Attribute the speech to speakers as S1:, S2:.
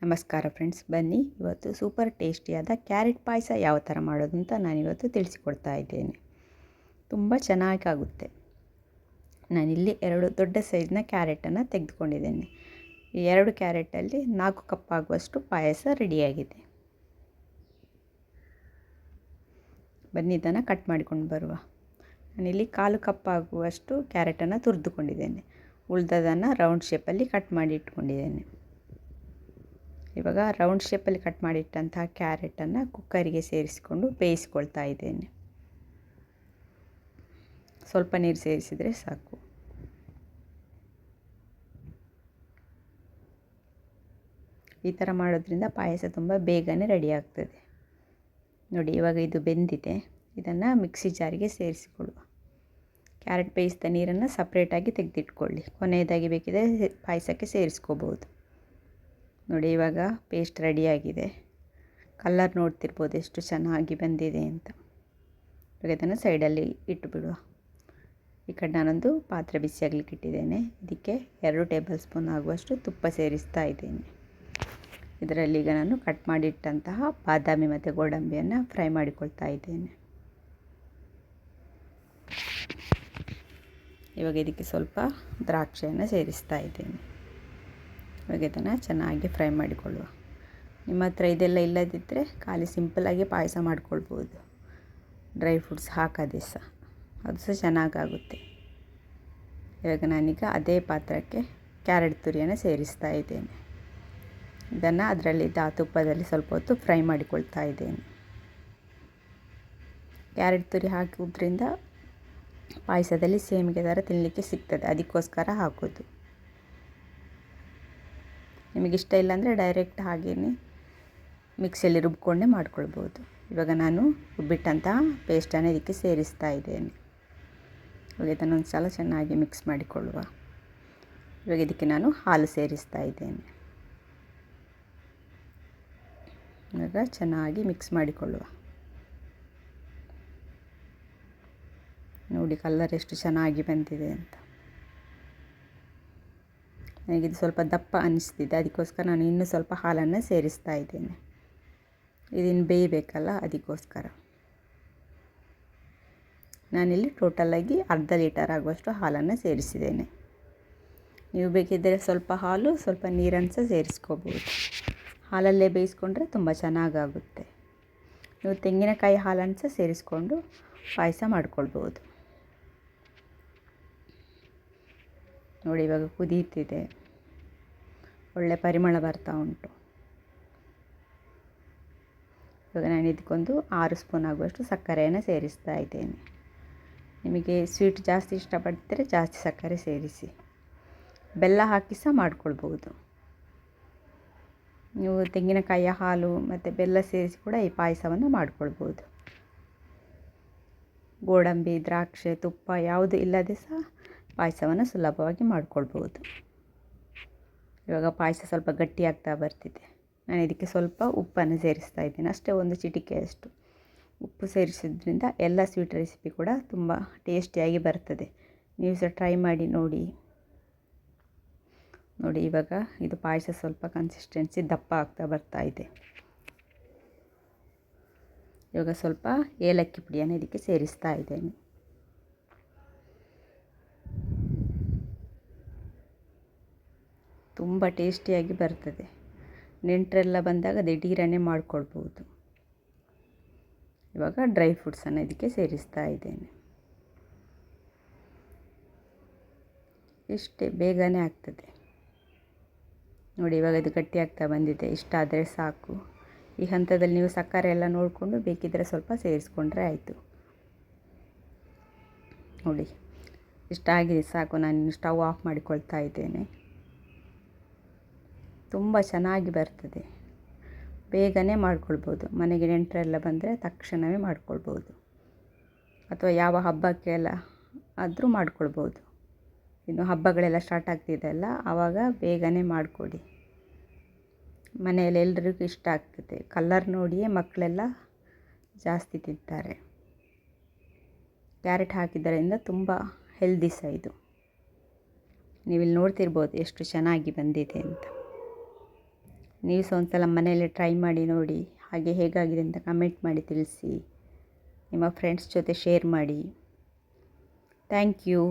S1: ನಮಸ್ಕಾರ ಫ್ರೆಂಡ್ಸ್, ಬನ್ನಿ ಇವತ್ತು ಸೂಪರ್ ಟೇಸ್ಟಿಯಾದ ಕ್ಯಾರೆಟ್ ಪಾಯಸ ಯಾವ ಥರ ಮಾಡೋದು ಅಂತ ನಾನಿವತ್ತು ತಿಳಿಸಿಕೊಡ್ತಾ ಇದ್ದೇನೆ. ತುಂಬ ಚೆನ್ನಾಗಾಗುತ್ತೆ. ನಾನಿಲ್ಲಿ 2 ದೊಡ್ಡ ಸೈಜ್ನ ಕ್ಯಾರೆಟನ್ನು ತೆಗೆದುಕೊಂಡಿದ್ದೇನೆ. ಈ 2 ಕ್ಯಾರೆಟಲ್ಲಿ 4 ಕಪ್ ಆಗುವಷ್ಟು ಪಾಯಸ ರೆಡಿಯಾಗಿದೆ. ಬನ್ನಿ ಇದನ್ನು ಕಟ್ ಮಾಡಿಕೊಂಡು ಬರುವ. ನಾನಿಲ್ಲಿ 1/4 ಕಪ್ ಆಗುವಷ್ಟು ಕ್ಯಾರೆಟನ್ನು ತುರಿದುಕೊಂಡಿದ್ದೇನೆ. ಉಳಿದದನ್ನು ರೌಂಡ್ ಶೇಪಲ್ಲಿ ಕಟ್ ಮಾಡಿ ಇಟ್ಕೊಂಡಿದ್ದೇನೆ. ಇವಾಗ ರೌಂಡ್ ಶೇಪಲ್ಲಿ ಕಟ್ ಮಾಡಿಟ್ಟಂತಹ ಕ್ಯಾರೆಟನ್ನು ಕುಕ್ಕರಿಗೆ ಸೇರಿಸಿಕೊಂಡು ಬೇಯಿಸ್ಕೊಳ್ತಾ ಇದ್ದೇನೆ. ಸ್ವಲ್ಪ ನೀರು ಸೇರಿಸಿದರೆ ಸಾಕು. ಈ ಥರ ಮಾಡೋದ್ರಿಂದ ಪಾಯಸ ತುಂಬ ಬೇಗನೆ ರೆಡಿ ಆಗ್ತದೆ. ನೋಡಿ, ಇವಾಗ ಇದು ಬೆಂದಿದೆ. ಇದನ್ನು ಮಿಕ್ಸಿ ಜಾರಿಗೆ ಸೇರಿಸಿಕೊಳ್ಳುವ. ಕ್ಯಾರೆಟ್ ಬೇಯಿಸಿದ ನೀರನ್ನು ಸಪ್ರೇಟಾಗಿ ತೆಗೆದಿಟ್ಕೊಳ್ಳಿ. ಕೊನೆಯದಾಗಿ ಬೇಕಿದ್ರೆ ಪಾಯಸಕ್ಕೆ ಸೇರಿಸ್ಕೋಬೋದು. ನೋಡಿ, ಇವಾಗ ಪೇಸ್ಟ್ ರೆಡಿಯಾಗಿದೆ. ಕಲರ್ ನೋಡ್ತಿರ್ಬೋದು ಎಷ್ಟು ಚೆನ್ನಾಗಿ ಬಂದಿದೆ ಅಂತ. ಇವಾಗ ಇದನ್ನು ಸೈಡಲ್ಲಿ ಇಟ್ಟುಬಿಡುವ. ಈ ಕಡೆ ನಾನೊಂದು ಪಾತ್ರೆ ಬಿಸಿಯಾಗಲಿಕ್ಕೆ ಇಟ್ಟಿದ್ದೇನೆ. ಇದಕ್ಕೆ 2 ಟೇಬಲ್ ಸ್ಪೂನ್ ಆಗುವಷ್ಟು ತುಪ್ಪ ಸೇರಿಸ್ತಾ ಇದ್ದೇನೆ. ಇದರಲ್ಲಿ ಈಗ ನಾನು ಕಟ್ ಮಾಡಿಟ್ಟಂತಹ ಬಾದಾಮಿ ಮತ್ತು ಗೋಡಂಬಿಯನ್ನು ಫ್ರೈ ಮಾಡಿಕೊಳ್ತಾ ಇದ್ದೇನೆ. ಇವಾಗ ಇದಕ್ಕೆ ಸ್ವಲ್ಪ ದ್ರಾಕ್ಷಿಯನ್ನು ಸೇರಿಸ್ತಾ ಇದ್ದೇನೆ. ಇವಾಗ ಇದನ್ನು ಚೆನ್ನಾಗಿ ಫ್ರೈ ಮಾಡಿಕೊಳ್ಳುವ. ನಿಮ್ಮ ಹತ್ರ ಇದೆಲ್ಲ ಇಲ್ಲದಿದ್ದರೆ ಖಾಲಿ ಸಿಂಪಲ್ಲಾಗಿ ಪಾಯಸ ಮಾಡ್ಕೊಳ್ಬೋದು. ಡ್ರೈ ಫ್ರೂಟ್ಸ್ ಹಾಕದೆ ಸಹ ಅದು ಸಹ ಚೆನ್ನಾಗಾಗುತ್ತೆ. ಇವಾಗ ನಾನೀಗ ಅದೇ ಪಾತ್ರಕ್ಕೆ ಕ್ಯಾರೆಟ್ ತುರಿಯನ್ನು ಸೇರಿಸ್ತಾ ಇದ್ದೇನೆ. ಇದನ್ನು ಅದರಲ್ಲಿದ್ದ ತುಪ್ಪದಲ್ಲಿ ಸ್ವಲ್ಪ ಹೊತ್ತು ಫ್ರೈ ಮಾಡಿಕೊಳ್ತಾ ಇದ್ದೇನೆ. ಕ್ಯಾರೆಟ್ ತುರಿ ಹಾಕುವುದರಿಂದ ಪಾಯಸದಲ್ಲಿ ಸೇಮಿಗೆ ಥರ ತಿನ್ನಲಿಕ್ಕೆ ಸಿಗ್ತದೆ, ಅದಕ್ಕೋಸ್ಕರ ಹಾಕೋದು. ನಿಮಗಿಷ್ಟ ಇಲ್ಲಾಂದರೆ ಡೈರೆಕ್ಟ್ ಹಾಗೇ ಮಿಕ್ಸಿಯಲ್ಲಿ ರುಬ್ಕೊಂಡೇ ಮಾಡ್ಕೊಳ್ಬೋದು. ಇವಾಗ ನಾನು ರುಬ್ಬಿಟ್ಟಂತಹ ಪೇಸ್ಟನ್ನು ಇದಕ್ಕೆ ಸೇರಿಸ್ತಾ ಇದ್ದೇನೆ. ಇವಾಗ ಇದನ್ನೊಂದು ಸಲ ಚೆನ್ನಾಗಿ ಮಿಕ್ಸ್ ಮಾಡಿಕೊಳ್ಳುವ. ಇವಾಗ ಇದಕ್ಕೆ ನಾನು ಹಾಲು ಸೇರಿಸ್ತಾ ಇದ್ದೇನೆ. ಇವಾಗ ಚೆನ್ನಾಗಿ ಮಿಕ್ಸ್ ಮಾಡಿಕೊಳ್ಳುವ. ನೋಡಿ ಕಲರ್ ಎಷ್ಟು ಚೆನ್ನಾಗಿ ಬಂದಿದೆ ಅಂತ. ನನಗಿದು ಸ್ವಲ್ಪ ದಪ್ಪ ಅನ್ನಿಸ್ತಿದೆ, ಅದಕ್ಕೋಸ್ಕರ ನಾನು ಇನ್ನೂ ಸ್ವಲ್ಪ ಹಾಲನ್ನು ಸೇರಿಸ್ತಾ ಇದ್ದೇನೆ. ಇದನ್ನು ಬೇಯಬೇಕಲ್ಲ, ಅದಕ್ಕೋಸ್ಕರ. ನಾನಿಲ್ಲಿ ಟೋಟಲಾಗಿ ಅರ್ಧ ಲೀಟರ್ ಆಗುವಷ್ಟು ಹಾಲನ್ನು ಸೇರಿಸಿದ್ದೇನೆ. ನೀವು ಬೇಕಿದ್ದರೆ ಸ್ವಲ್ಪ ಹಾಲು ಸ್ವಲ್ಪ ನೀರನ್ನು ಸಹ ಸೇರಿಸ್ಕೋಬೋದು. ಹಾಲಲ್ಲೇ ಬೇಯಿಸ್ಕೊಂಡ್ರೆ ತುಂಬ ಚೆನ್ನಾಗಾಗುತ್ತೆ. ನೀವು ತೆಂಗಿನಕಾಯಿ ಹಾಲನ್ನು ಸಹ ಸೇರಿಸ್ಕೊಂಡು ಪಾಯಸ ಮಾಡ್ಕೊಳ್ಬೋದು. ನೋಡಿ, ಇವಾಗ ಕುದೀತಿದೆ, ಒಳ್ಳೆ ಪರಿಮಳ ಬರ್ತಾ ಉಂಟು. ಇವಾಗ ನಾನು ಇದಕ್ಕೊಂದು 6 ಸ್ಪೂನ್ ಆಗುವಷ್ಟು ಸಕ್ಕರೆಯನ್ನು ಸೇರಿಸ್ತಾ ಇದ್ದೇನೆ. ನಿಮಗೆ ಸ್ವೀಟ್ ಜಾಸ್ತಿ ಇಷ್ಟಪಡ್ತಿದ್ರೆ ಜಾಸ್ತಿ ಸಕ್ಕರೆ ಸೇರಿಸಿ. ಬೆಲ್ಲ ಹಾಕಿ ಸಹ ಮಾಡ್ಕೊಳ್ಬೋದು. ನೀವು ತೆಂಗಿನಕಾಯಿಯ ಹಾಲು ಮತ್ತು ಬೆಲ್ಲ ಸೇರಿಸಿ ಕೂಡ ಈ ಪಾಯಸವನ್ನು ಮಾಡ್ಕೊಳ್ಬೋದು. ಗೋಡಂಬಿ, ದ್ರಾಕ್ಷಿ, ತುಪ್ಪ ಯಾವುದು ಇಲ್ಲದೆ ಸಹ ಪಾಯಸವನ್ನು ಸುಲಭವಾಗಿ ಮಾಡ್ಕೊಳ್ಬೋದು. ಇವಾಗ ಪಾಯಸ ಸ್ವಲ್ಪ ಗಟ್ಟಿಯಾಗ್ತಾ ಬರ್ತಿದೆ. ನಾನು ಇದಕ್ಕೆ ಸ್ವಲ್ಪ ಉಪ್ಪನ್ನು ಸೇರಿಸ್ತಾ ಇದ್ದೇನೆ. ಅಷ್ಟೇ, 1 ಚಿಟಿಕೆಯಷ್ಟು ಉಪ್ಪು ಸೇರಿಸೋದ್ರಿಂದ ಎಲ್ಲ ಸ್ವೀಟ್ ರೆಸಿಪಿ ಕೂಡ ತುಂಬ ಟೇಸ್ಟಿಯಾಗಿ ಬರ್ತದೆ. ನೀವು ಸಹ ಟ್ರೈ ಮಾಡಿ ನೋಡಿ. ನೋಡಿ, ಇವಾಗ ಇದು ಪಾಯಸ ಸ್ವಲ್ಪ ಕನ್ಸಿಸ್ಟೆನ್ಸಿ ದಪ್ಪ ಆಗ್ತಾ ಬರ್ತಾ ಇದೆ. ಇವಾಗ ಸ್ವಲ್ಪ ಏಲಕ್ಕಿ ಪುಡಿಯನ್ನು ಇದಕ್ಕೆ ಸೇರಿಸ್ತಾ ಇದ್ದೇನೆ. ತುಂಬ ಟೇಸ್ಟಿಯಾಗಿ ಬರ್ತದೆ. ನೆಂಟರೆಲ್ಲ ಬಂದಾಗ ದಿಢೀರನೇ ಮಾಡ್ಕೊಳ್ಬೋದು. ಇವಾಗ ಡ್ರೈ ಫ್ರೂಟ್ಸನ್ನು ಇದಕ್ಕೆ ಸೇರಿಸ್ತಾ ಇದ್ದೇನೆ. ಇಷ್ಟೇ, ಬೇಗನೆ ಆಗ್ತದೆ. ನೋಡಿ, ಇವಾಗ ಇದು ಗಟ್ಟಿಯಾಗ್ತಾ ಬಂದಿದೆ. ಇಷ್ಟ ಆದರೆ ಸಾಕು. ಈ ಹಂತದಲ್ಲಿ ನೀವು ಸಕ್ಕರೆ ಎಲ್ಲ ನೋಡಿಕೊಂಡು ಬೇಕಿದ್ದರೆ ಸ್ವಲ್ಪ ಸೇರಿಸ್ಕೊಂಡ್ರೆ ಆಯಿತು. ನೋಡಿ, ಇಷ್ಟ ಆಗಿದೆ ಸಾಕು. ನಾನು ಸ್ಟವ್ ಆಫ್ ಮಾಡಿಕೊಳ್ತಾ ಇದ್ದೇನೆ. ತುಂಬ ಚೆನ್ನಾಗಿ ಬರ್ತದೆ. ಬೇಗನೆ ಮಾಡ್ಕೊಳ್ಬೋದು. ಮನೆಗೆ ನೆಂಟರೆಲ್ಲ ಬಂದರೆ ತಕ್ಷಣವೇ ಮಾಡ್ಕೊಳ್ಬೋದು, ಅಥವಾ ಯಾವ ಹಬ್ಬಕ್ಕೆಲ್ಲ ಆದರೂ ಮಾಡ್ಕೊಳ್ಬೋದು. ಇನ್ನು ಹಬ್ಬಗಳೆಲ್ಲ ಸ್ಟಾರ್ಟ್ ಆಗ್ತಿದೆಯಲ್ಲ, ಆವಾಗ ಬೇಗನೆ ಮಾಡಿಕೊಡಿ. ಮನೆಯಲ್ಲಿ ಎಲ್ಲರಿಗೂ ಇಷ್ಟ ಆಗ್ತದೆ. ಕಲರ್ ನೋಡಿಯೇ ಮಕ್ಕಳೆಲ್ಲ ಜಾಸ್ತಿ ತಿಂತಾರೆ. ಕ್ಯಾರೆಟ್ ಹಾಕಿದ್ದರಿಂದ ತುಂಬ ಹೆಲ್ದಿ ಸಹ ಇದು. ನೀವಿಲ್ಲಿ ನೋಡ್ತಿರ್ಬೋದು ಎಷ್ಟು ಚೆನ್ನಾಗಿ ಬಂದಿದೆ ಅಂತ. ನೀವು ಸಹ ಒಂದು ಸಲ ಮನೆಯಲ್ಲೇ ಟ್ರೈ ಮಾಡಿ ನೋಡಿ, ಹಾಗೆ ಹೇಗಾಗಿದೆ ಅಂತ ಕಮೆಂಟ್ ಮಾಡಿ ತಿಳಿಸಿ. ನಿಮ್ಮ ಫ್ರೆಂಡ್ಸ್ ಜೊತೆ ಶೇರ್ ಮಾಡಿ. Thank you.